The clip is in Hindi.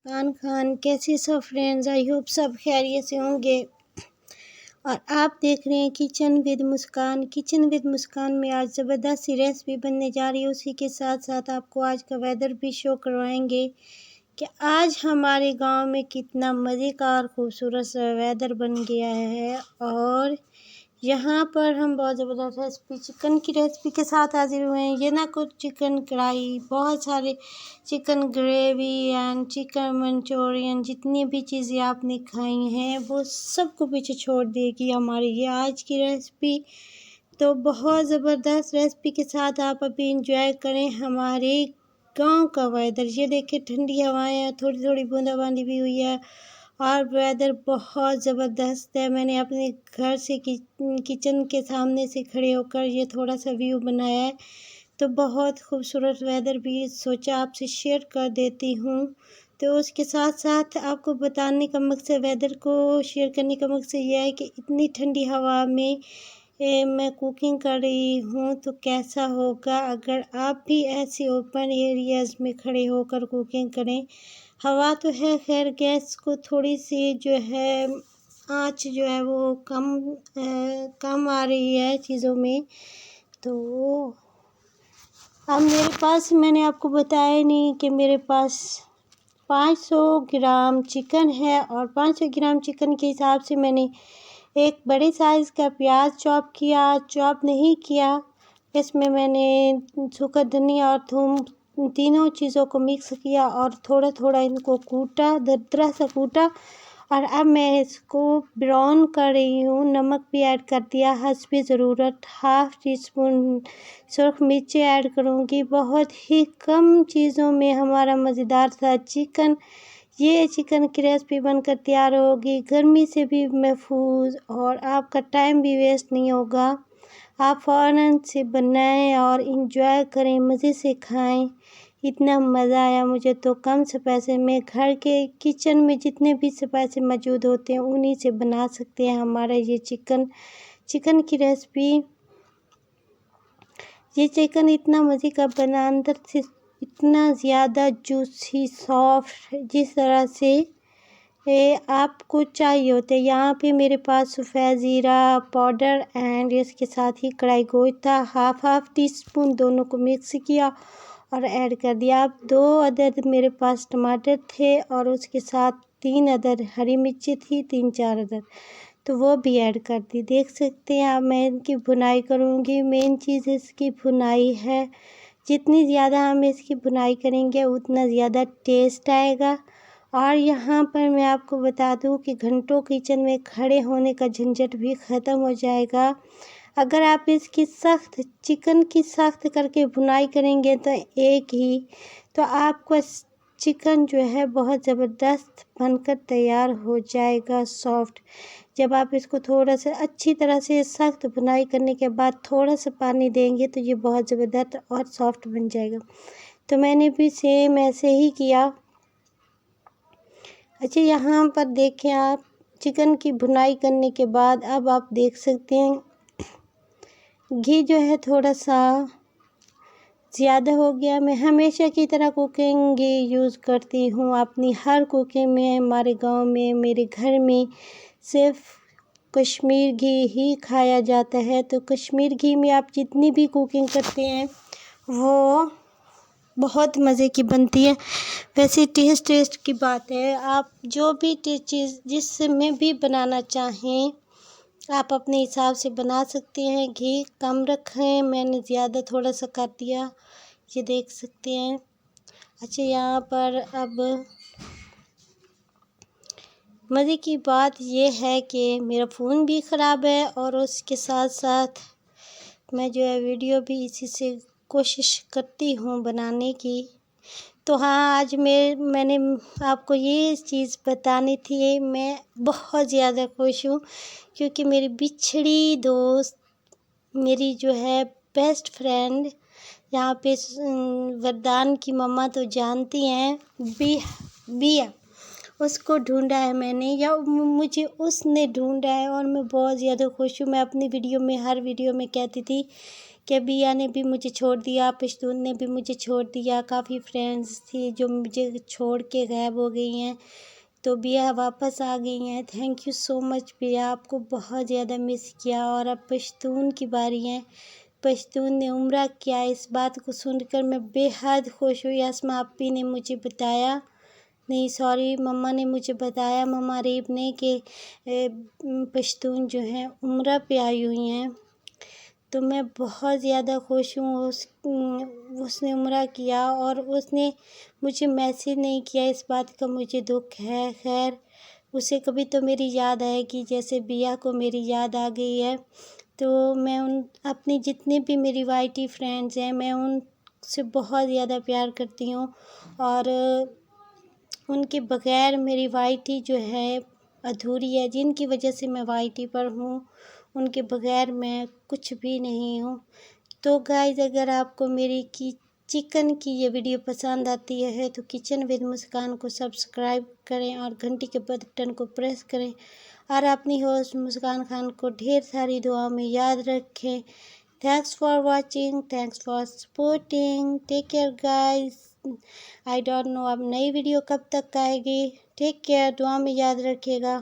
खान कैसे सब फ्रेंड्स, आई होप सब खैरियत से होंगे। और आप देख रहे हैं kitchen with Muskan. Kitchen with Muskan में आज ज़बरदस्त सी रेसिपी बनने जा रही है। उसी के साथ साथ आपको आज का वेदर भी शो करवाएंगे कि आज हमारे गांव में कितना मज़े का और खूबसूरत सा वेदर बन गया है। और यहाँ पर हम बहुत ज़बरदस्त रेसिपी चिकन की रेसिपी के साथ हाजिर हुए हैं। ये ना कुछ चिकन कढ़ाई, बहुत सारे chicken gravy and chicken Manchurian, जितनी भी चीज़ें आपने खाई हैं वो सबको पीछे छोड़ देगी हमारी ये आज की रेसिपी। तो बहुत ज़बरदस्त रेसिपी के साथ आप अभी इंजॉय करें हमारे गांव का वेदर। ये देखिए ठंडी हवाएं हैं, थोड़ी थोड़ी बूंदाबांदी भी हुई है और वेदर बहुत ज़बरदस्त है। मैंने अपने घर से किचन के सामने से खड़े होकर ये थोड़ा सा व्यू बनाया है, तो बहुत खूबसूरत वेदर भी सोचा आपसे शेयर कर देती हूँ। तो उसके साथ साथ आपको बताने का मकसद, वेदर को शेयर करने का मकसद यह है कि इतनी ठंडी हवा में मैं कुकिंग कर रही हूँ तो कैसा होगा अगर आप भी ऐसे ओपन एरियाज़ में खड़े होकर कुकिंग करें। हवा तो है, खैर गैस को थोड़ी सी जो है आँच जो है वो कम आ रही है चीज़ों में। तो अब मेरे पास, मैंने आपको बताया नहीं कि मेरे पास 500 ग्राम चिकन है और 500 ग्राम चिकन के हिसाब से मैंने एक बड़े साइज़ का प्याज चॉप नहीं किया। इसमें मैंने सूखा धनिया और थूम तीनों चीज़ों को मिक्स किया और थोड़ा थोड़ा इनको कूटा, दरदरा सा कूटा। और अब मैं इसको ब्राउन कर रही हूँ। नमक भी ऐड कर दिया हस्बे ज़रूरत, 1/2 टीस्पून सुरख मिर्ची ऐड करूँगी। बहुत ही कम चीज़ों में हमारा मज़ेदार सा चिकन की रेसिपी बनकर तैयार होगी। गर्मी से भी महफूज और आपका टाइम भी वेस्ट नहीं होगा। आप फ़ौरन से बनाएं और इंजॉय करें, मज़े से खाएं। इतना मज़ा आया मुझे तो कम से पैसे में घर के किचन में जितने भी स्पाइसेस मौजूद होते हैं उन्हीं से बना सकते हैं हमारा ये चिकन की रेसिपी। ये चिकन इतना मज़े का बना, अंदर से इतना ज़्यादा जूसी सॉफ्ट, जिस तरह से आपको चाहिए होते हैं। यहाँ पे मेरे पास सफ़ेद ज़ीरा पाउडर एंड इसके साथ ही कढ़ाई गोश्त था, 1/2 टीस्पून दोनों को मिक्स किया और ऐड कर दिया। अब 2 अदद मेरे पास टमाटर थे और उसके साथ 3 अदद हरी मिर्ची थी, 3-4 अदद, तो वो भी ऐड कर दी। देख सकते हैं अब मैं इनकी भुनाई करूँगी। मेन चीज़ इसकी भुनाई है, जितनी ज़्यादा हम इसकी भुनाई करेंगे उतना ज़्यादा टेस्ट आएगा। और यहाँ पर मैं आपको बता दूँ कि घंटों किचन में खड़े होने का झंझट भी ख़त्म हो जाएगा अगर आप इसकी चिकन की सख्त करके भुनाई करेंगे तो आपका चिकन जो है बहुत ज़बरदस्त बनकर तैयार हो जाएगा, सॉफ्ट। जब आप इसको थोड़ा सा अच्छी तरह से सख्त भुनाई करने के बाद थोड़ा सा पानी देंगे तो ये बहुत ज़बरदस्त और सॉफ्ट बन जाएगा। तो मैंने भी सेम ऐसे ही किया। अच्छा, यहाँ पर देखें आप, चिकन की भुनाई करने के बाद अब आप देख सकते हैं घी जो है थोड़ा सा ज़्यादा हो गया। मैं हमेशा की तरह कुकिंग घी यूज़ करती हूँ अपनी हर कुकिंग में। हमारे गांव में, मेरे घर में सिर्फ कश्मीर घी ही खाया जाता है। तो कश्मीर घी में आप जितनी भी कुकिंग करते हैं वो बहुत मज़े की बनती है। वैसे टेस्ट की बात है, आप जो भी चीज़ जिसमें भी बनाना चाहें आप अपने हिसाब से बना सकते हैं। घी कम रखें, मैंने ज़्यादा थोड़ा सा कर दिया, ये देख सकते हैं। अच्छा, यहाँ पर अब मज़े की बात ये है कि मेरा फ़ोन भी ख़राब है और उसके साथ साथ मैं जो है वीडियो भी इसी से कोशिश करती हूँ बनाने की। तो हाँ, आज मैंने आपको ये चीज़ बतानी थी। मैं बहुत ज़्यादा खुश हूँ क्योंकि मेरी बिछड़ी दोस्त, मेरी जो है बेस्ट फ्रेंड, यहाँ पे वरदान की मम्मा तो जानती हैं, बिया, उसको ढूंढा है मैंने या मुझे उसने ढूंढा है और मैं बहुत ज़्यादा खुश हूँ। मैं अपनी वीडियो में, हर वीडियो में कहती थी कि बिया ने भी मुझे छोड़ दिया, पश्तून ने भी मुझे छोड़ दिया। काफ़ी फ्रेंड्स थी जो मुझे छोड़ के गायब हो गई हैं, तो बिया वापस आ गई हैं। थैंक यू सो मच बिया, आपको बहुत ज़्यादा मिस किया। और अब पश्तून की बारी है। पश्तून ने उम्रा किया। इस बात को सुनकर मैं बेहद खुश हुई। अस्मा आपी ने मुझे बताया, नहीं सॉरी मम्मा ने मुझे बताया, मम्मा रेब ने, कि पश्तून जो है उम्रा पे आई हुई हैं। तो मैं बहुत ज़्यादा खुश हूँ। उसने उम्रा किया और उसने मुझे मैसेज नहीं किया, इस बात का मुझे दुख है। खैर उसे कभी तो मेरी याद आएगी, जैसे बिया को मेरी याद आ गई है। तो मैं अपनी जितने भी मेरी वाईटी फ्रेंड्स हैं, मैं उनसे बहुत ज़्यादा प्यार करती हूँ और उनके बग़ैर मेरी वाईटी जो है अधूरी है। जिनकी वजह से मैं वाईटी पर हूँ, उनके बग़ैर मैं कुछ भी नहीं हूँ। तो गाइज़, अगर आपको मेरी चिकन की ये वीडियो पसंद आती है तो किचन विद मुस्कान को सब्सक्राइब करें और घंटी के बटन को प्रेस करें और अपनी होस्ट मुस्कान खान को ढेर सारी दुआओं में याद रखें। Thanks for watching, thanks for supporting, take care guys. I don't know अब नई वीडियो कब तक आएगी। टेक केयर, दुआ में याद रखिएगा।